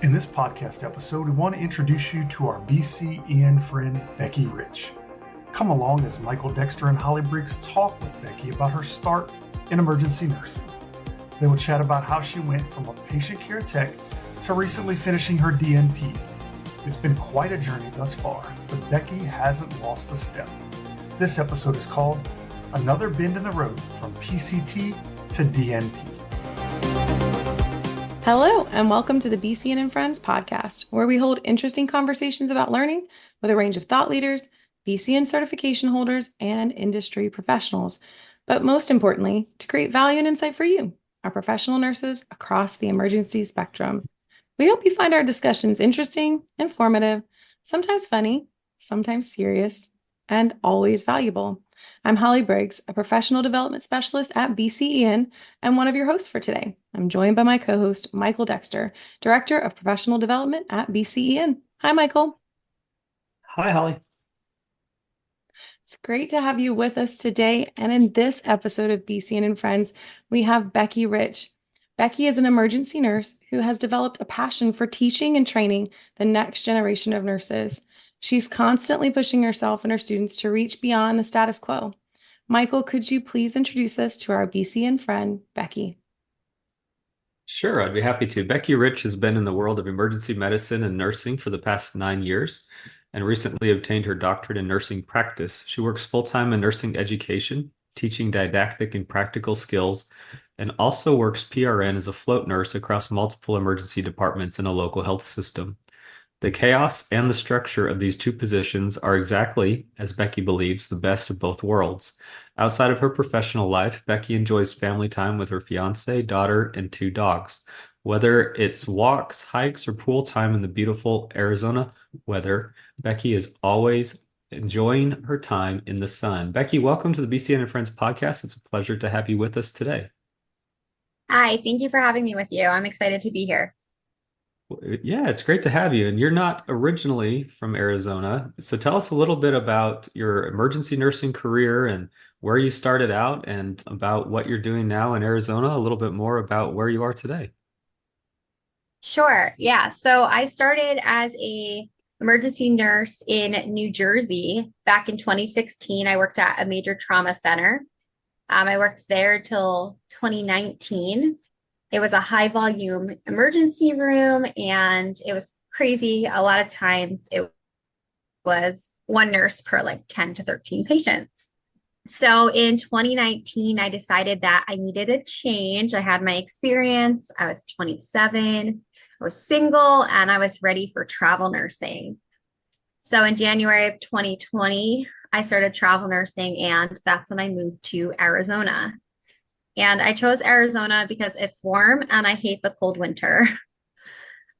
In this podcast episode, we want to introduce you to our BCEN friend Becky Rich. Come along as Michael, Dexter, and Hollye Briggs talk with Becky about her start in emergency nursing. They will chat about how she went from a patient care tech to recently finishing her DNP. It's been quite a journey thus far, but Becky hasn't lost a step. This episode is called Another Bend in the Road from PCT to DNP. Hello, and welcome to the BCEN Friends podcast, where we hold interesting conversations about learning with a range of thought leaders, BCEN certification holders, and industry professionals. But most importantly, to create value and insight for you, our professional nurses across the emergency spectrum. We hope you find our discussions interesting, informative, sometimes funny, sometimes serious, and always valuable. I'm Hollye Briggs, a professional development specialist at BCEN and one of your hosts for today. I'm joined by my co-host, Michael Dexter, Director of Professional Development at BCEN. Hi, Michael. Hi, Hollye. It's great to have you with us today. And in this episode of BCEN and Friends, we have Becky Rich. Becky is an emergency nurse who has developed a passion for teaching and training the next generation of nurses. She's constantly pushing herself and her students to reach beyond the status quo. Michael, could you please introduce us to our BCEN friend, Becky? Sure, I'd be happy to. Becky Rich has been in the world of emergency medicine and nursing for the past 9 years and recently obtained her doctorate in nursing practice. She works full-time in nursing education, teaching didactic and practical skills, and also works PRN as a float nurse across multiple emergency departments in a local health system. The chaos and the structure of these two positions are exactly, as Becky believes, the best of both worlds. Outside of her professional life, Becky enjoys family time with her fiancé, daughter, and 2 dogs. Whether it's walks, hikes, or pool time in the beautiful Arizona weather, Becky is always enjoying her time in the sun. Becky, welcome to the BCEN and Friends podcast. It's a pleasure to have you with us today. Hi, thank you for having me with you. I'm excited to be here. Yeah, it's great to have you. And you're not originally from Arizona. So tell us a little bit about your emergency nursing career and where you started out and about what you're doing now in Arizona, a little bit more about where you are today. Sure. Yeah. So I started as a emergency nurse in New Jersey back in 2016. I worked at a major trauma center. I worked there till 2019. It was a high volume emergency room and it was crazy. A lot of times it was one nurse per like 10 to 13 patients. So in 2019, I decided that I needed a change. I had my experience. I was 27. I was single and I was ready for travel nursing. So in January of 2020, I started travel nursing and that's when I moved to Arizona. And I chose Arizona because it's warm and I hate the cold winter.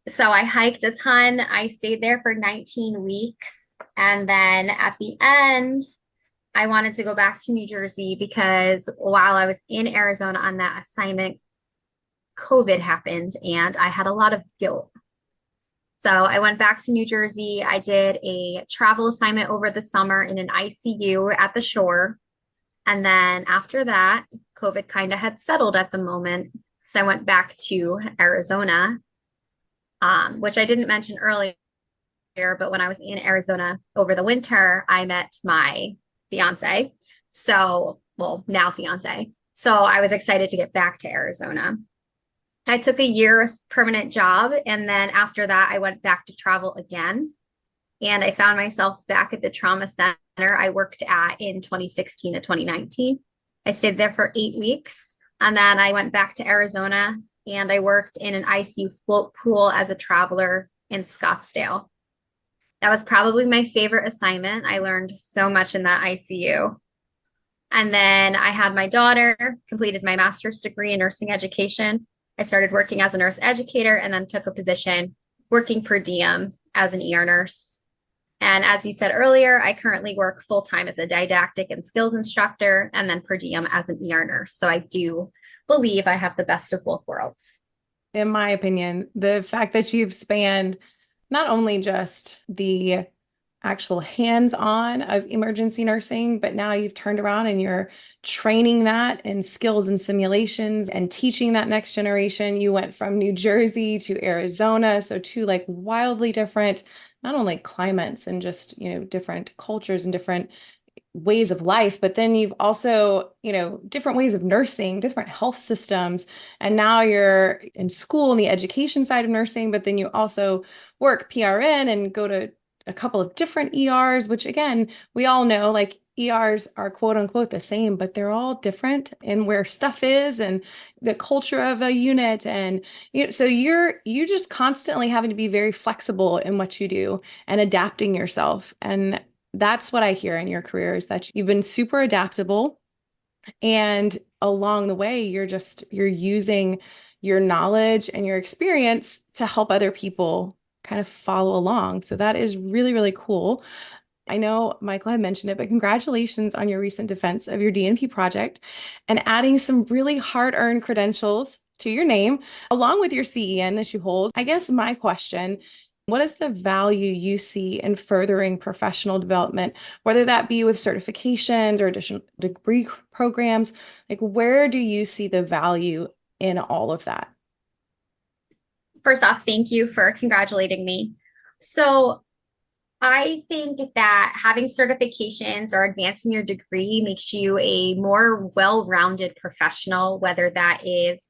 So I hiked a ton. I stayed there for 19 weeks. And then at the end, I wanted to go back to New Jersey because while I was in Arizona on that assignment, COVID happened and I had a lot of guilt. So I went back to New Jersey. I did a travel assignment over the summer in an ICU at the shore. And then after that, COVID kind of had settled at the moment. So I went back to Arizona, which I didn't mention earlier, but when I was in Arizona over the winter, I met my fiance. So, well, now fiance. So I was excited to get back to Arizona. I took a year's permanent job. And then after that, I went back to travel again. And I found myself back at the trauma center I worked at in 2016 to 2019. I stayed there for 8 weeks. And then I went back to Arizona and I worked in an ICU float pool as a traveler in Scottsdale. That was probably my favorite assignment. I learned so much in that ICU. And then I had my daughter, completed my master's degree in nursing education. I started working as a nurse educator and then took a position working per diem as an ER nurse. And as you said earlier, I currently work full-time as a didactic and skills instructor and then per diem as an ER nurse. So I do believe I have the best of both worlds. In my opinion, the fact that you've spanned not only just the actual hands-on of emergency nursing, but now you've turned around and you're training that in skills and simulations and teaching that next generation. You went from New Jersey to Arizona, so two like wildly different, not only climates and just, different cultures and different ways of life, but then you've also, different ways of nursing, different health systems. And now you're in school in the education side of nursing, but then you also work PRN and go to a couple of different ERs, which again, we all know like ERs are quote unquote the same, but they're all different in where stuff is and the culture of a unit. And so you just constantly having to be very flexible in what you do and adapting yourself. And that's what I hear in your career is that you've been super adaptable. And along the way, you're using your knowledge and your experience to help other people kind of follow along. So that is really, really cool. I know Michael had mentioned it, but congratulations on your recent defense of your DNP project and adding some really hard-earned credentials to your name, along with your CEN that you hold. I guess my question, what is the value you see in furthering professional development, whether that be with certifications or additional degree programs? Like, where do you see the value in all of that? First off, thank you for congratulating me. So I think that having certifications or advancing your degree makes you a more well-rounded professional, whether that is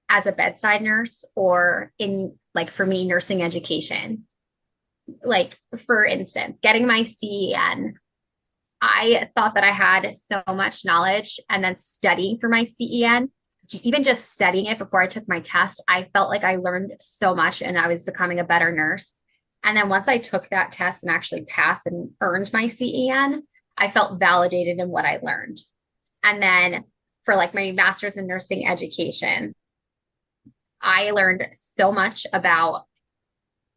as a bedside nurse or in, like for me, nursing education. Like, for instance, getting my CEN, I thought that I had so much knowledge, and then studying for my CEN, even just studying it before I took my test, I felt like I learned so much and I was becoming a better nurse. And then once I took that test and actually passed and earned my CEN, I felt validated in what I learned. And then for like my master's in nursing education, I learned so much about,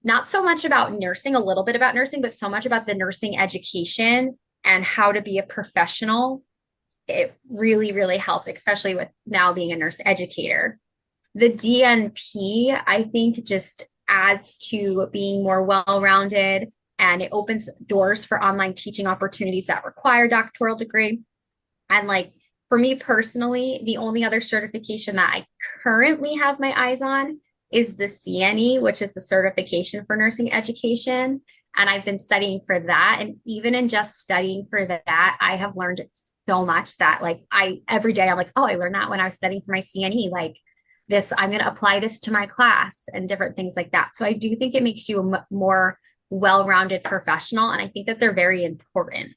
not so much about nursing, a little bit about nursing, but so much about the nursing education and how to be a professional. It really, really helps, especially with now being a nurse educator. The DNP, I think, just adds to being more well-rounded, and it opens doors for online teaching opportunities that require doctoral degree. And like for me personally, the only other certification that I currently have my eyes on is the CNE, which is the certification for nursing education. And I've been studying for that. And even in just studying for that, I have learned so much that like every day I'm like, oh, I learned that when I was studying for my CNE, like this, I'm going to apply this to my class and different things like that. So I do think it makes you a more well-rounded professional. And I think that they're very important.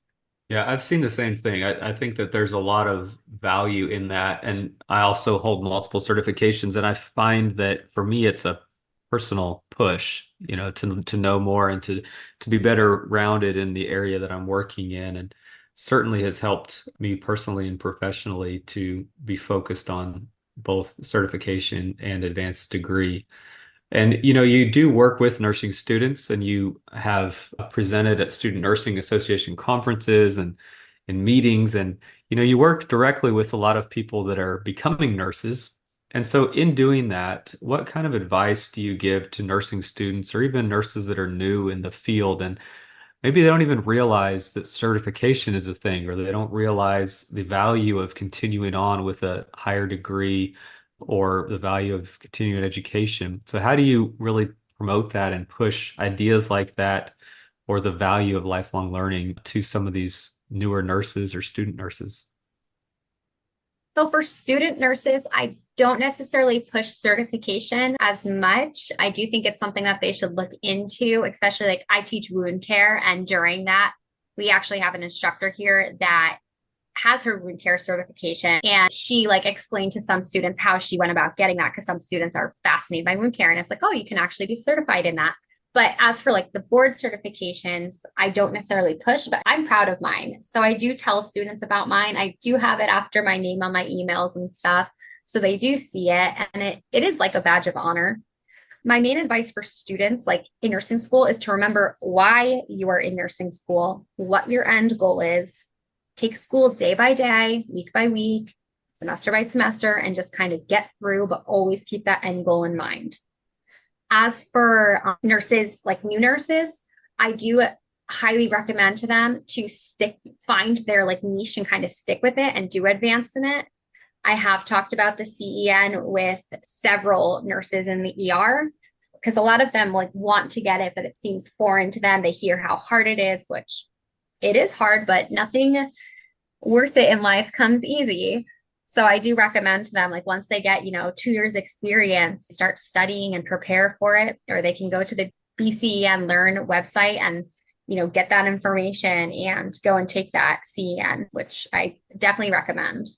Yeah, I've seen the same thing. I think that there's a lot of value in that. And I also hold multiple certifications. And I find that for me, it's a personal push, to know more and to be better rounded in the area that I'm working in. And certainly has helped me personally and professionally to be focused on both certification and advanced degree. And you do work with nursing students, and you have presented at Student Nursing Association conferences and in meetings, and you work directly with a lot of people that are becoming nurses. And so in doing that, what kind of advice do you give to nursing students or even nurses that are new in the field, and maybe they don't even realize that certification is a thing, or they don't realize the value of continuing on with a higher degree or the value of continuing education? So how do you really promote that and push ideas like that or the value of lifelong learning to some of these newer nurses or student nurses? So for student nurses, I don't necessarily push certification as much. I do think it's something that they should look into, especially like I teach wound care. And during that, we actually have an instructor here that has her wound care certification. And she like explained to some students how she went about getting that, because some students are fascinated by wound care. And it's like, oh, you can actually be certified in that. But as for like the board certifications, I don't necessarily push, but I'm proud of mine. So I do tell students about mine. I do have it after my name on my emails and stuff. So they do see it. And it is like a badge of honor. My main advice for students like in nursing school is to remember why you are in nursing school, what your end goal is. Take school day by day, week by week, semester by semester, and just kind of get through, but always keep that end goal in mind. As for nurses, like new nurses, I do highly recommend to them to find their like niche and kind of stick with it and do advance in it. I have talked about the CEN with several nurses in the ER because a lot of them like want to get it, but it seems foreign to them. They hear how hard it is, which it is hard, but nothing worth it in life comes easy. So I do recommend to them, like once they get, 2 years experience, start studying and prepare for it, or they can go to the BCEN Learn website and, get that information and go and take that CEN, which I definitely recommend.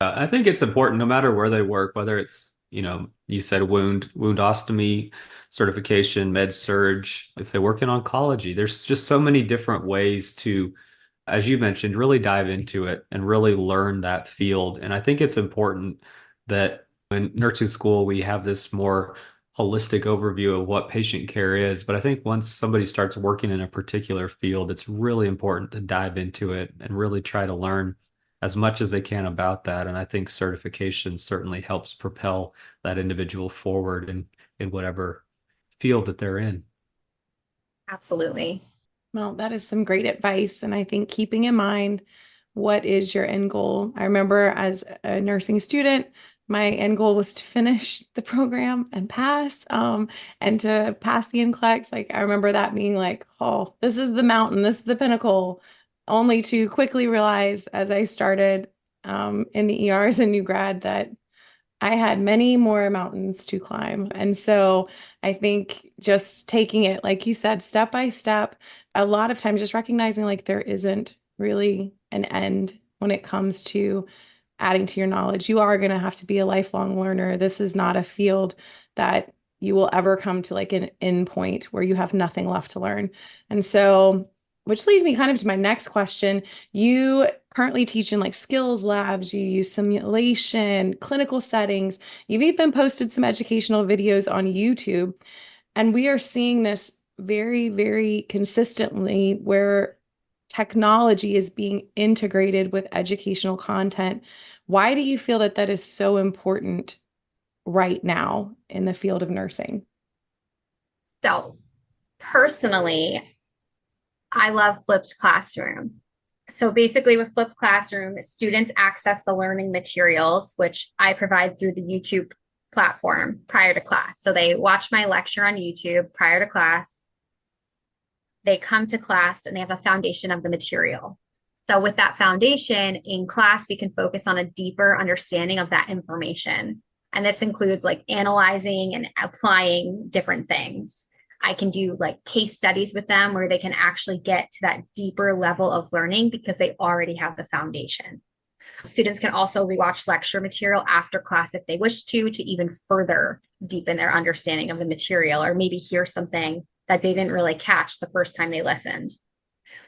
I think it's important no matter where they work, whether it's, you said woundostomy certification, med surge, if they work in oncology, there's just so many different ways to, as you mentioned, really dive into it and really learn that field. And I think it's important that in nursing school, we have this more holistic overview of what patient care is. But I think once somebody starts working in a particular field, it's really important to dive into it and really try to learn as much as they can about that. And I think certification certainly helps propel that individual forward in whatever field that they're in. Absolutely. Well, that is some great advice. And I think keeping in mind what is your end goal. I remember as a nursing student, my end goal was to finish the program and pass, and to pass the NCLEX. Like I remember that being like, oh, this is the mountain, this is the pinnacle, only to quickly realize as I started in the ER as a new grad that I had many more mountains to climb. And so I think just taking it, like you said, step by step, a lot of times just recognizing like there isn't really an end when it comes to adding to your knowledge. You are going to have to be a lifelong learner. This is not a field that you will ever come to like an end point where you have nothing left to learn. And so, which leads me kind of to my next question. You currently teach in like skills labs, you use simulation, clinical settings. You've even posted some educational videos on YouTube. And we are seeing this very, very consistently where technology is being integrated with educational content. Why do you feel that that is so important right now in the field of nursing? So personally, I love flipped classroom. So basically with flipped classroom, students access the learning materials, which I provide through the YouTube platform prior to class. So they watch my lecture on YouTube prior to class. They come to class and they have a foundation of the material. So with that foundation in class, we can focus on a deeper understanding of that information. And this includes like analyzing and applying different things. I can do like case studies with them where they can actually get to that deeper level of learning because they already have the foundation. Students can also rewatch lecture material after class if they wish to even further deepen their understanding of the material, or maybe hear something that they didn't really catch the first time they listened.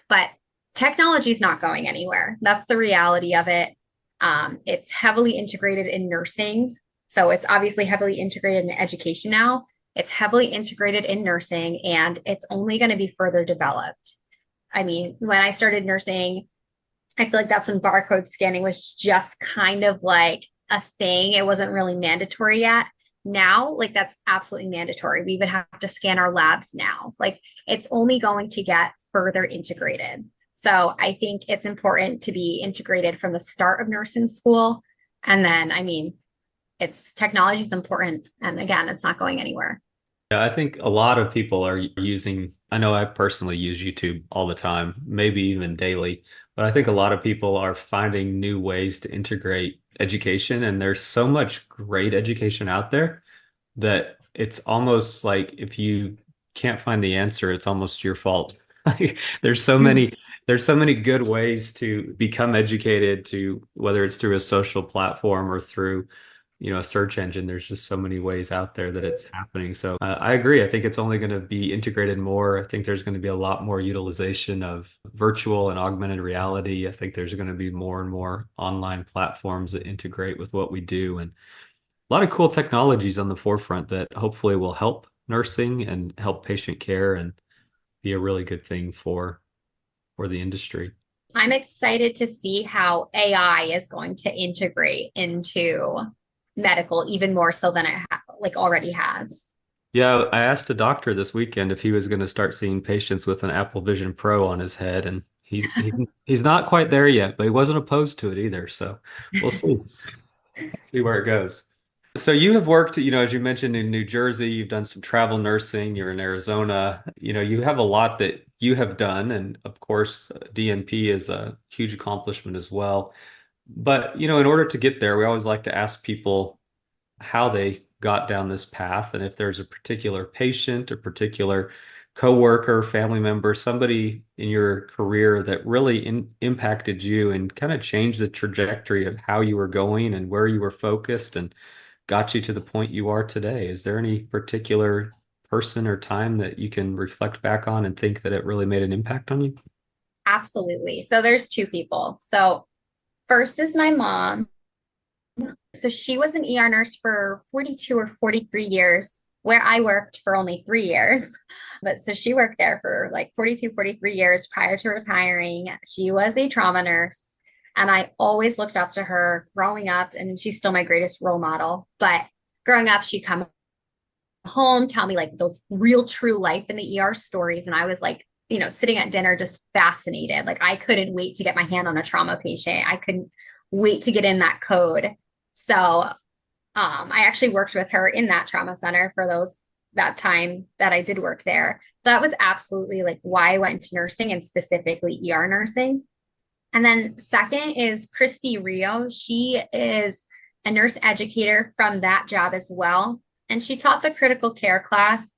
But technology is not going anywhere. That's the reality of it. It's heavily integrated in nursing. So it's obviously heavily integrated in education now. It's heavily integrated in nursing, and it's only going to be further developed. I mean, when I started nursing, I feel like that's when barcode scanning was just kind of like a thing. It wasn't really mandatory yet. Now, like that's absolutely mandatory. We even have to scan our labs now. Like it's only going to get further integrated. So I think it's important to be integrated from the start of nursing school. And then, I mean, technology is important. And again, it's not going anywhere. Yeah, I think a lot of people are using, I know I personally use YouTube all the time, maybe even daily, but I think a lot of people are finding new ways to integrate education. And there's so much great education out there that it's almost like if you can't find the answer, it's almost your fault. Like there's so many good ways to become educated, to whether it's through a social platform or through a search engine. There's just so many ways out there that it's happening. So I agree. I think it's only going to be integrated more. I think there's going to be a lot more utilization of virtual and augmented reality. I think there's going to be more and more online platforms that integrate with what we do, and a lot of cool technologies on the forefront that hopefully will help nursing and help patient care and be a really good thing for the industry. I'm excited to see how AI is going to integrate into medical even more so than it already has. Yeah, I asked a doctor this weekend if he was going to start seeing patients with an Apple Vision Pro on his head, and he's not quite there yet, but he wasn't opposed to it either. So we'll see where it goes. So you have worked, as you mentioned in New Jersey, you've done some travel nursing, you're in Arizona, you have a lot that you have done. And of course, DNP is a huge accomplishment as well. But, in order to get there, we always like to ask people how they got down this path and if there's a particular patient or particular coworker, family member, somebody in your career that really impacted you and kind of changed the trajectory of how you were going and where you were focused and got you to the point you are today. Is there any particular person or time that you can reflect back on and think that it really made an impact on you? Absolutely. So there's two people. So first is my mom. So she was an ER nurse for 42 or 43 years, where I worked for only 3 years. But so she worked there for like 42, 43 years prior to retiring. She was a trauma nurse. And I always looked up to her growing up, and she's still my greatest role model. But growing up, she'd come home, tell me like those real true life in the ER stories. And I was like, sitting at dinner, just fascinated. Like I couldn't wait to get my hand on a trauma patient. I couldn't wait to get in that code. So I actually worked with her in that trauma center for that time that I did work there. That was absolutely like why I went into nursing, and specifically ER nursing. And then second is Christy Rio. She is a nurse educator from that job as well. And she taught the critical care class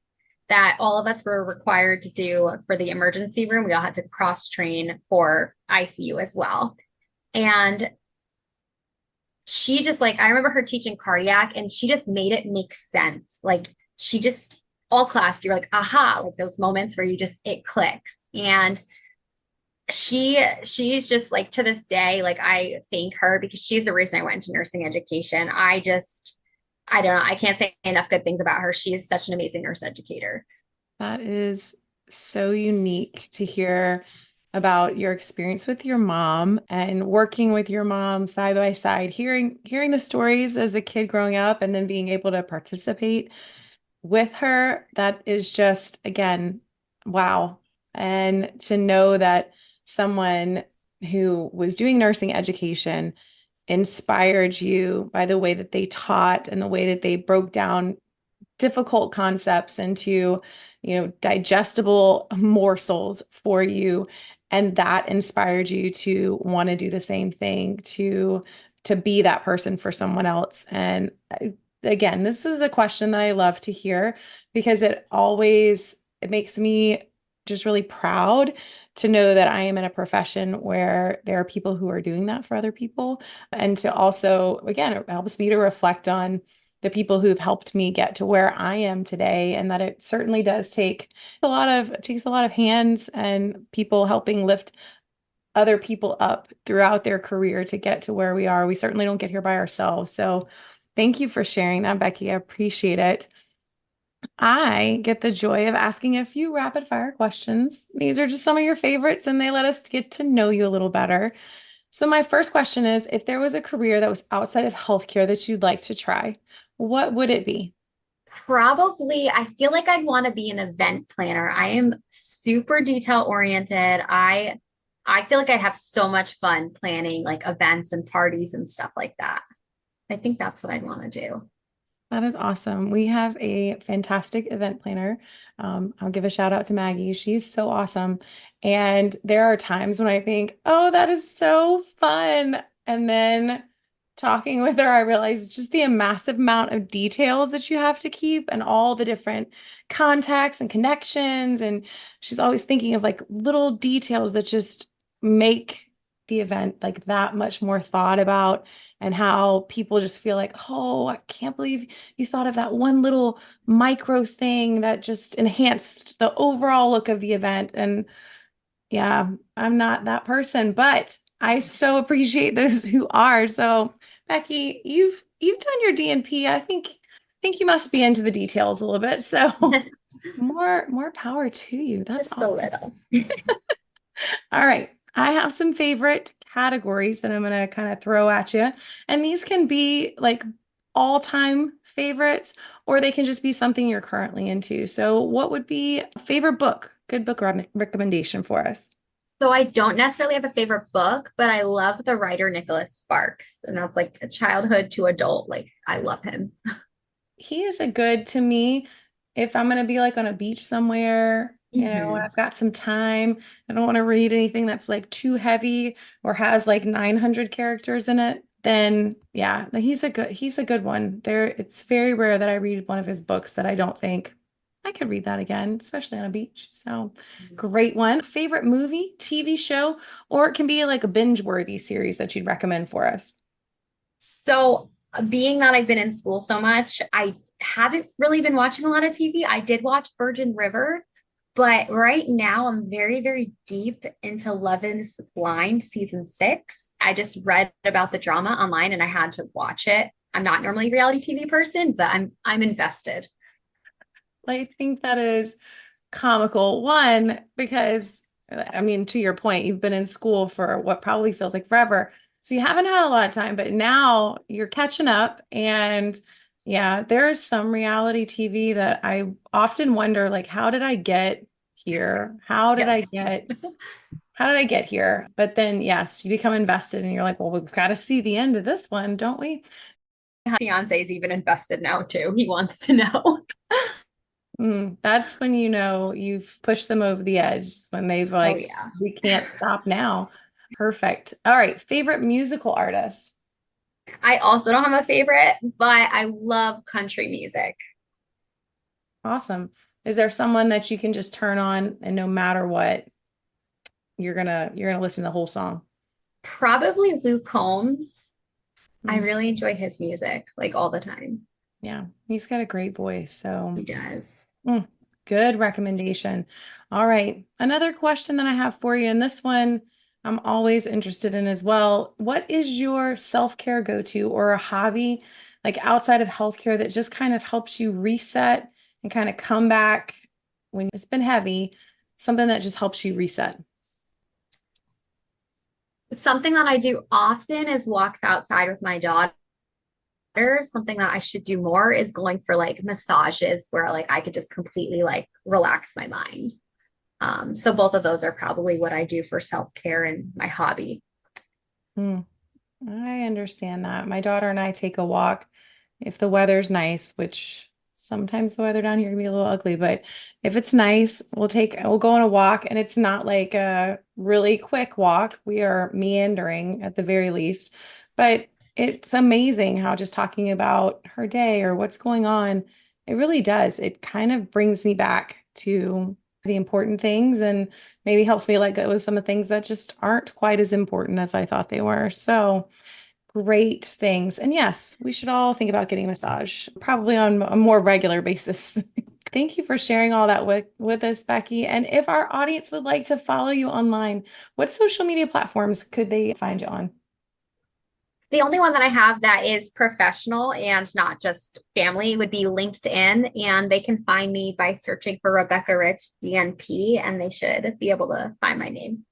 that all of us were required to do for the emergency room. We all had to cross train for ICU as well. And she just I remember her teaching cardiac, and she just made it make sense. Like she just, all class, you're like, aha, like those moments where it clicks. And she's just like, to this day, like I thank her because she's the reason I went into nursing education. I don't know. I can't say enough good things about her. She is such an amazing nurse educator. That is so unique to hear about your experience with your mom and working with your mom side by side, hearing the stories as a kid growing up and then being able to participate with her. That is just, again, wow. And to know that someone who was doing nursing education inspired you by the way that they taught and the way that they broke down difficult concepts into, digestible morsels for you. And that inspired you to want to do the same thing, to be that person for someone else. And again, this is a question that I love to hear because it makes me just really proud to know that I am in a profession where there are people who are doing that for other people. And to also, again, it helps me to reflect on the people who've helped me get to where I am today, and that it certainly does take it takes a lot of hands and people helping lift other people up throughout their career to get to where we are. We certainly don't get here by ourselves. So thank you for sharing that, Becky. I appreciate it. I get the joy of asking a few rapid fire questions. These are just some of your favorites, and they let us get to know you a little better. So my first question is, if there was a career that was outside of healthcare that you'd like to try, what would it be? Probably, I feel like I'd want to be an event planner. I am super detail oriented. I feel like I'd have so much fun planning like events and parties and stuff like that. I think that's what I'd want to do. That is awesome. We have a fantastic event planner. I'll give a shout out to Maggie. She's so awesome. And there are times when I think, oh, that is so fun. And then talking with her, I realized just the massive amount of details that you have to keep and all the different contacts and connections. And she's always thinking of like little details that just make the event like that much more thought about, and how people just feel like, oh, I can't believe you thought of that one little micro thing that just enhanced the overall look of the event. And yeah, I'm not that person, but I so appreciate those who are. So Becky, you've done your DNP. I think you must be into the details a little bit. So more power to you. That's Just a little. All right. I have some favorite categories that I'm going to kind of throw at you. And these can be like all-time favorites, or they can just be something you're currently into. So what would be a favorite book? Good book recommendation for us. So I don't necessarily have a favorite book, but I love the writer Nicholas Sparks. And that's like a childhood to adult. Like I love him. He is a good to me. If I'm going to be like on a beach somewhere, I've got some time, I don't want to read anything that's like too heavy or has like 900 characters in it, then yeah, he's a good one. It's very rare that I read one of his books that I don't think I could read that again, especially on a beach. So great one. Favorite movie, TV show, or it can be like a binge-worthy series that you'd recommend for us. So being that I've been in school so much, I haven't really been watching a lot of TV. I did watch Virgin River, but right now I'm very, very deep into Love is Blind season 6. I just read about the drama online and I had to watch it. I'm not normally a reality TV person, but I'm invested. I think that is comical. One, because I mean, to your point, you've been in school for what probably feels like forever. So you haven't had a lot of time, but now you're catching up. And yeah, there is some reality TV that I often wonder, like, how did I get here? How did I get here? But then, yes, you become invested and you're like, well, we've got to see the end of this one, don't we? My fiancé is even invested now too. He wants to know. That's when you've pushed them over the edge, when they've like, oh, yeah. We can't stop now. Perfect. All right. Favorite musical artist? I also don't have a favorite, but I love country music. Awesome. Is there someone that you can just turn on and no matter what, you're gonna listen to the whole song? Probably Luke Combs. I really enjoy his music like all the time. Yeah, he's got a great voice. So he does. Good recommendation. All right. Another question that I have for you, and this one I'm always interested in as well. What is your self-care go-to or a hobby like outside of healthcare that just kind of helps you reset and kind of come back when it's been heavy, something that just helps you reset? Something that I do often is walks outside with my daughter. Something that I should do more is going for like massages where like I could just completely like relax my mind. So both of those are probably what I do for self-care and my hobby. I understand that. My daughter and I take a walk if the weather's nice, which sometimes the weather down here can be a little ugly, but if it's nice, we'll go on a walk, and it's not like a really quick walk. We are meandering at the very least, but it's amazing how just talking about her day or what's going on, it really does. It kind of brings me back to the important things and maybe helps me let go of some of the things that just aren't quite as important as I thought they were. So great things. And yes, we should all think about getting a massage, probably on a more regular basis. Thank you for sharing all that with us, Becky. And if our audience would like to follow you online, what social media platforms could they find you on? The only one that I have that is professional and not just family would be LinkedIn, and they can find me by searching for Rebecca Rich DNP, and they should be able to find my name.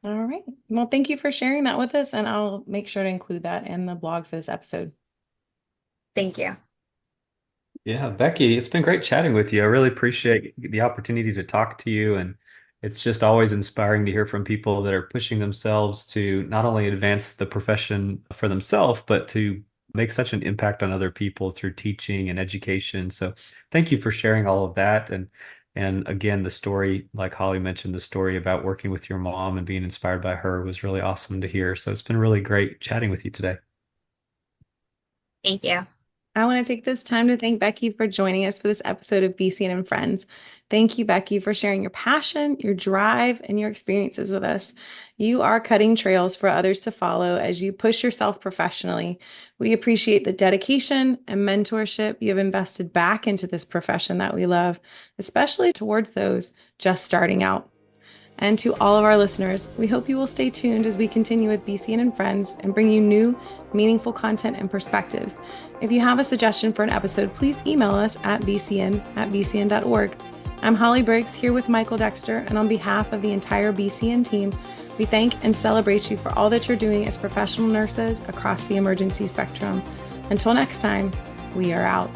All right. Well, thank you for sharing that with us, and I'll make sure to include that in the blog for this episode. Thank you. Yeah, Becky, it's been great chatting with you. I really appreciate the opportunity to talk to you, and it's just always inspiring to hear from people that are pushing themselves to not only advance the profession for themselves, but to make such an impact on other people through teaching and education. So thank you for sharing all of that. And again, the story, like Hollye mentioned, the story about working with your mom and being inspired by her was really awesome to hear. So it's been really great chatting with you today. Thank you. I want to take this time to thank Becky for joining us for this episode of BCEN Friends. Thank you, Becky, for sharing your passion, your drive, and your experiences with us. You are cutting trails for others to follow as you push yourself professionally. We appreciate the dedication and mentorship you have invested back into this profession that we love, especially towards those just starting out. And to all of our listeners, we hope you will stay tuned as we continue with BCEN Friends and bring you new, meaningful content and perspectives. If you have a suggestion for an episode, please email us at bcn@bcn.org. I'm Hollye Briggs here with Michael Dexter, and on behalf of the entire BCEN team, we thank and celebrate you for all that you're doing as professional nurses across the emergency spectrum. Until next time, we are out.